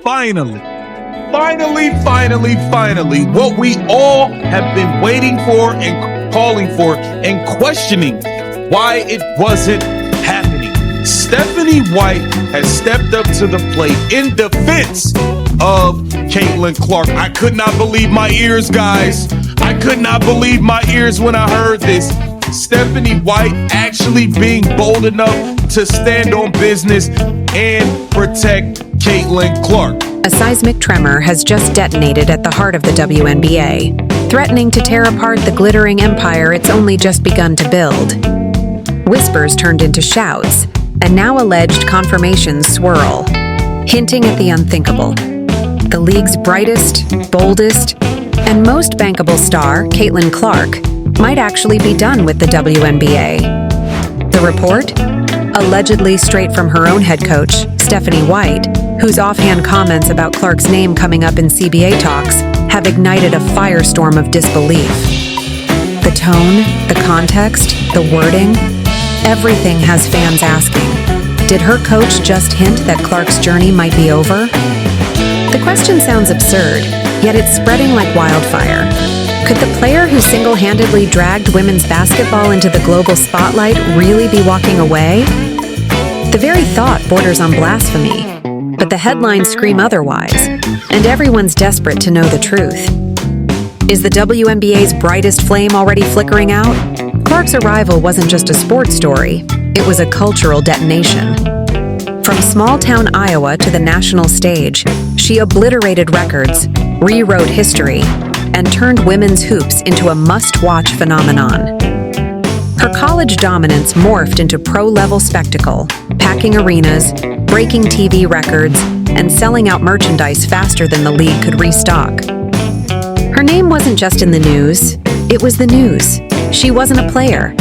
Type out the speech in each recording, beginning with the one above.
finally, what we all have been waiting for and calling for and questioning why it wasn't happening. Stephanie White has stepped up to the plate in defense of Caitlin Clark. I could not believe my ears, guys. I could not believe my ears when I heard this. Stephanie White actually being bold enough to stand on business and protect Caitlin Clark. A seismic tremor has just detonated at the heart of the WNBA, threatening to tear apart the glittering empire it's only just begun to build. Whispers turned into shouts, and now alleged confirmations swirl, hinting at the unthinkable. The league's brightest, boldest, and most bankable star, Caitlin Clark, might actually be done with the WNBA. The report? Allegedly straight from her own head coach, Stephanie White, whose offhand comments about Clark's name coming up in CBA talks have ignited a firestorm of disbelief. The tone, the context, the wording, everything has fans asking, did her coach just hint that Clark's journey might be over? The question sounds absurd, yet it's spreading like wildfire. Could the player who single-handedly dragged women's basketball into the global spotlight really be walking away? The very thought borders on blasphemy, but the headlines scream otherwise, and everyone's desperate to know the truth. Is the WNBA's brightest flame already flickering out? Clark's arrival wasn't just a sports story, it was a cultural detonation. From small-town Iowa to the national stage, she obliterated records, rewrote history, and turned women's hoops into a must-watch phenomenon. Her college dominance morphed into pro-level spectacle, packing arenas, breaking TV records, and selling out merchandise faster than the league could restock. Her name wasn't just in the news, it was the news. She wasn't a player.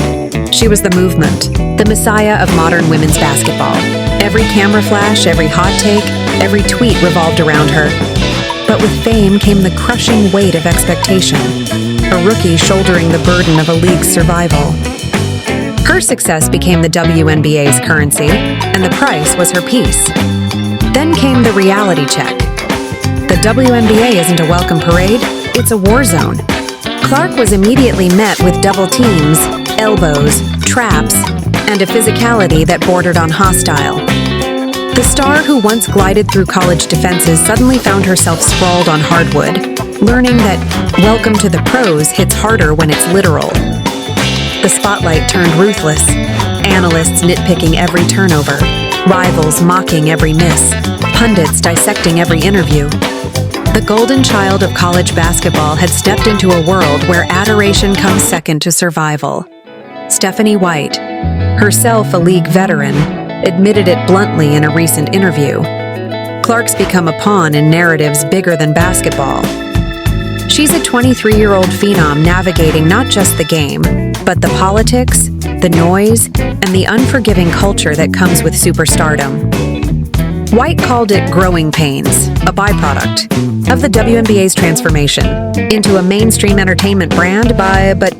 She was the movement, the messiah of modern women's basketball. Every camera flash, every hot take, every tweet revolved around her. But with fame came the crushing weight of expectation, a rookie shouldering the burden of a league's survival. Her success became the WNBA's currency, and the price was her peace. Then came the reality check. The WNBA isn't a welcome parade, it's a war zone. Clark was immediately met with double teams, elbows, traps, and a physicality that bordered on hostile. The star who once glided through college defenses suddenly found herself sprawled on hardwood, learning that welcome to the pros hits harder when it's literal. The spotlight turned ruthless, analysts nitpicking every turnover, rivals mocking every miss, pundits dissecting every interview. The golden child of college basketball had stepped into a world where adoration comes second to survival. Stephanie White, herself a league veteran, admitted it bluntly in a recent interview. Clark's become a pawn in narratives bigger than basketball. She's a 23-year-old phenom navigating not just the game, but the politics, the noise, and the unforgiving culture that comes with superstardom. White called it growing pains, a byproduct of the WNBA's transformation into a mainstream entertainment brand but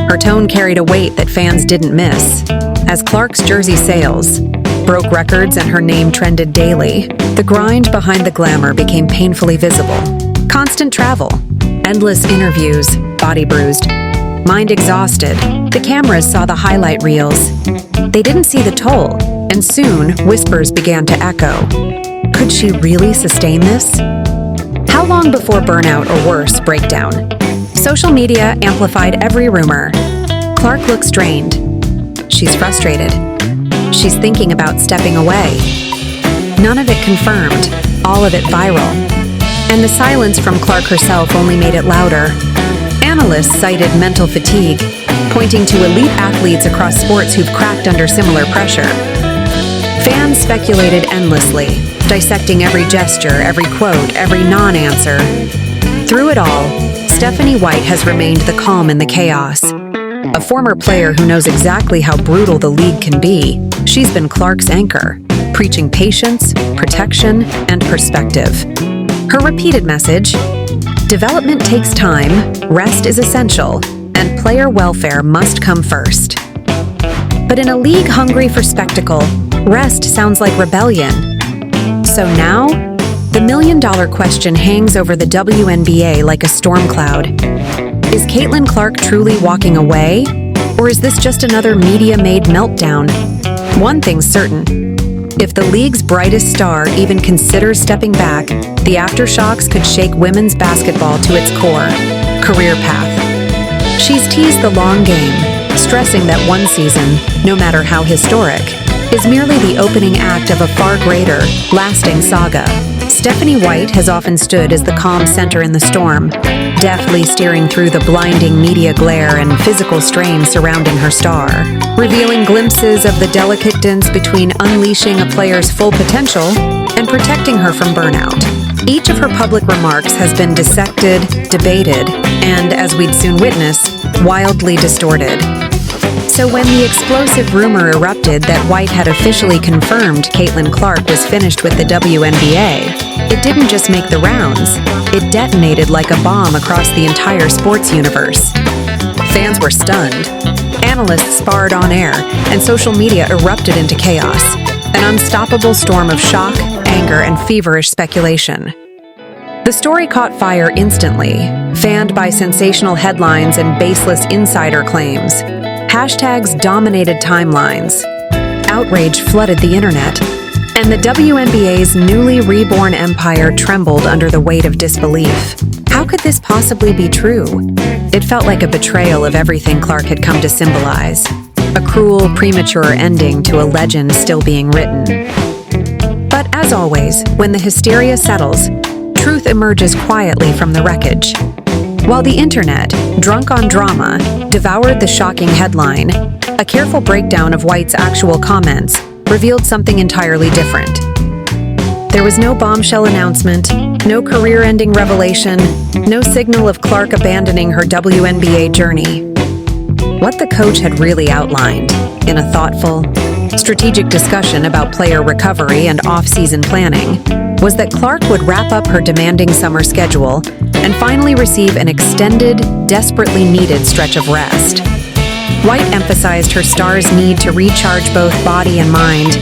her tone carried a weight that fans didn't miss. As Clark's jersey sales broke records and her name trended daily, the grind behind the glamour became painfully visible. Constant travel, endless interviews, body bruised, mind exhausted. The cameras saw the highlight reels. They didn't see the toll, and soon whispers began to echo. Could she really sustain this? How long before burnout or worse, breakdown? Social media amplified every rumor. Clark looks drained. She's frustrated. She's thinking about stepping away. None of it confirmed, all of it viral. And the silence from Clark herself only made it louder. Analysts cited mental fatigue, pointing to elite athletes across sports who've cracked under similar pressure. Fans speculated endlessly, dissecting every gesture, every quote, every non-answer. Through it all, Stephanie White has remained the calm in the chaos. A former player who knows exactly how brutal the league can be, she's been Clark's anchor, preaching patience, protection, and perspective. Her repeated message: development takes time, rest is essential, and player welfare must come first. But in a league hungry for spectacle, rest sounds like rebellion. So now, the million-dollar question hangs over the WNBA like a storm cloud. Is Caitlin Clark truly walking away? Or is this just another media-made meltdown? One thing's certain. If the league's brightest star even considers stepping back, the aftershocks could shake women's basketball to its core. Career path. She's teased the long game, stressing that one season, no matter how historic, is merely the opening act of a far greater, lasting saga. Stephanie White has often stood as the calm center in the storm, deftly steering through the blinding media glare and physical strain surrounding her star, revealing glimpses of the delicate dance between unleashing a player's full potential and protecting her from burnout. Each of her public remarks has been dissected, debated, and, as we'd soon witness, wildly distorted. So when the explosive rumor erupted that White had officially confirmed Caitlin Clark was finished with the WNBA, it didn't just make the rounds, it detonated like a bomb across the entire sports universe. Fans were stunned. Analysts sparred on air, and social media erupted into chaos, an unstoppable storm of shock, anger, and feverish speculation. The story caught fire instantly, fanned by sensational headlines and baseless insider claims. Hashtags dominated timelines. Outrage flooded the internet, and the WNBA's newly reborn empire trembled under the weight of disbelief. How could this possibly be true? It felt like a betrayal of everything Clark had come to symbolize. A cruel, premature ending to a legend still being written. But as always, when the hysteria settles, truth emerges quietly from the wreckage. While the internet, drunk on drama, devoured the shocking headline, a careful breakdown of White's actual comments revealed something entirely different. There was no bombshell announcement, no career-ending revelation, no signal of Clark abandoning her WNBA journey. What the coach had really outlined, in a thoughtful, strategic discussion about player recovery and off-season planning, was that Clark would wrap up her demanding summer schedule and finally receive an extended, desperately needed stretch of rest. White emphasized her star's need to recharge both body and mind,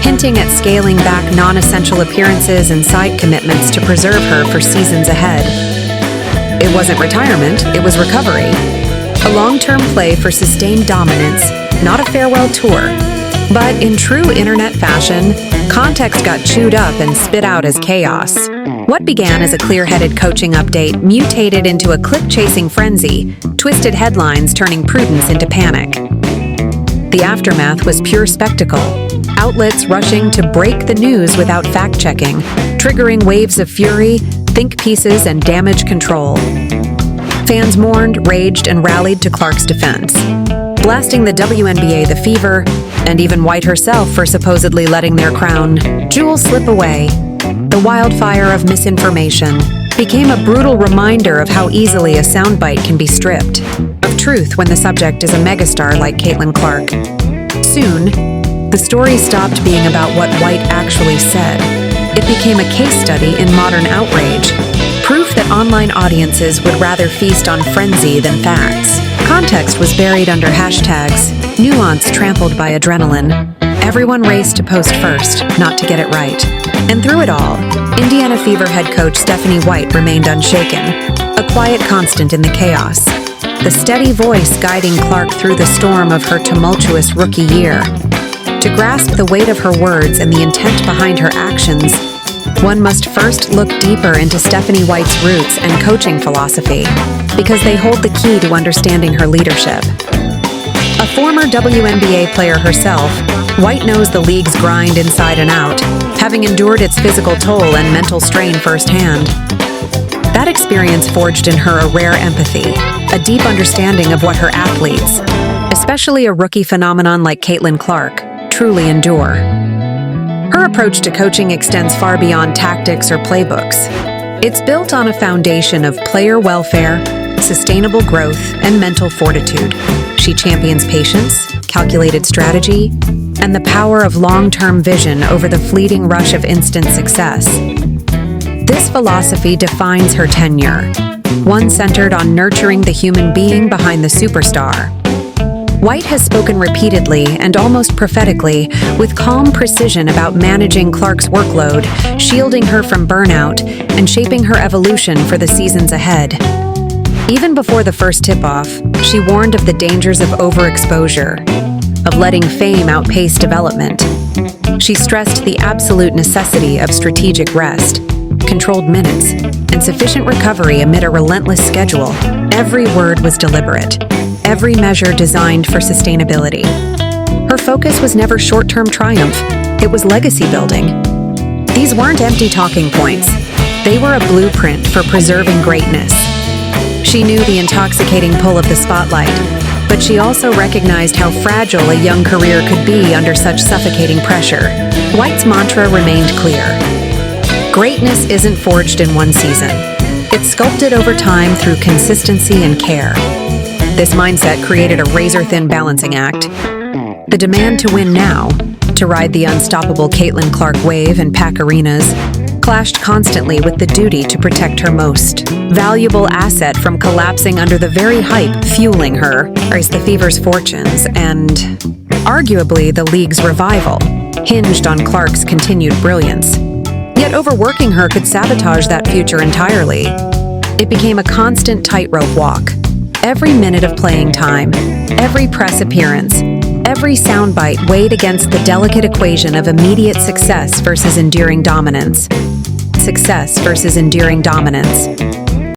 hinting at scaling back non-essential appearances and side commitments to preserve her for seasons ahead. It wasn't retirement, it was recovery. A long-term play for sustained dominance, not a farewell tour. But in true internet fashion, context got chewed up and spit out as chaos. What began as a clear-headed coaching update mutated into a clip-chasing frenzy, twisted headlines turning prudence into panic. The aftermath was pure spectacle, outlets rushing to break the news without fact-checking, triggering waves of fury, think pieces, and damage control. Fans mourned, raged, and rallied to Clark's defense, blasting the WNBA the fever, and even White herself for supposedly letting their crown jewel slip away. The wildfire of misinformation became a brutal reminder of how easily a soundbite can be stripped of truth when the subject is a megastar like Caitlin Clark. Soon, the story stopped being about what White actually said. It became a case study in modern outrage, proof that online audiences would rather feast on frenzy than facts. Context was buried under hashtags, nuance trampled by adrenaline. Everyone raced to post first, not to get it right. And through it all, Indiana Fever head coach Stephanie White remained unshaken, a quiet constant in the chaos, the steady voice guiding Clark through the storm of her tumultuous rookie year. To grasp the weight of her words and the intent behind her actions, one must first look deeper into Stephanie White's roots and coaching philosophy, because they hold the key to understanding her leadership. A former WNBA player herself, White knows the league's grind inside and out, having endured its physical toll and mental strain firsthand. That experience forged in her a rare empathy, a deep understanding of what her athletes, especially a rookie phenomenon like Caitlin Clark, truly endure. Her approach to coaching extends far beyond tactics or playbooks. It's built on a foundation of player welfare, sustainable growth, and mental fortitude. She champions patience, calculated strategy, and the power of long-term vision over the fleeting rush of instant success. This philosophy defines her tenure, one centered on nurturing the human being behind the superstar. White has spoken repeatedly and almost prophetically with calm precision about managing Clark's workload, shielding her from burnout, and shaping her evolution for the seasons ahead. Even before the first tip-off, she warned of the dangers of overexposure, of letting fame outpace development. She stressed the absolute necessity of strategic rest, controlled minutes, and sufficient recovery amid a relentless schedule. Every word was deliberate, every measure designed for sustainability. Her focus was never short-term triumph, it was legacy building. These weren't empty talking points. They were a blueprint for preserving greatness. She knew the intoxicating pull of the spotlight, but she also recognized how fragile a young career could be under such suffocating pressure. White's mantra remained clear. Greatness isn't forged in one season. It's sculpted over time through consistency and care. This mindset created a razor-thin balancing act. The demand to win now, to ride the unstoppable Caitlin Clark wave and pack arenas, clashed constantly with the duty to protect her most valuable asset from collapsing under the very hype fueling her, raised the Fever's fortunes, and arguably the league's revival, hinged on Clark's continued brilliance. Yet overworking her could sabotage that future entirely. It became a constant tightrope walk. Every minute of playing time, every press appearance, every soundbite weighed against the delicate equation of immediate success versus enduring dominance. Success versus enduring dominance.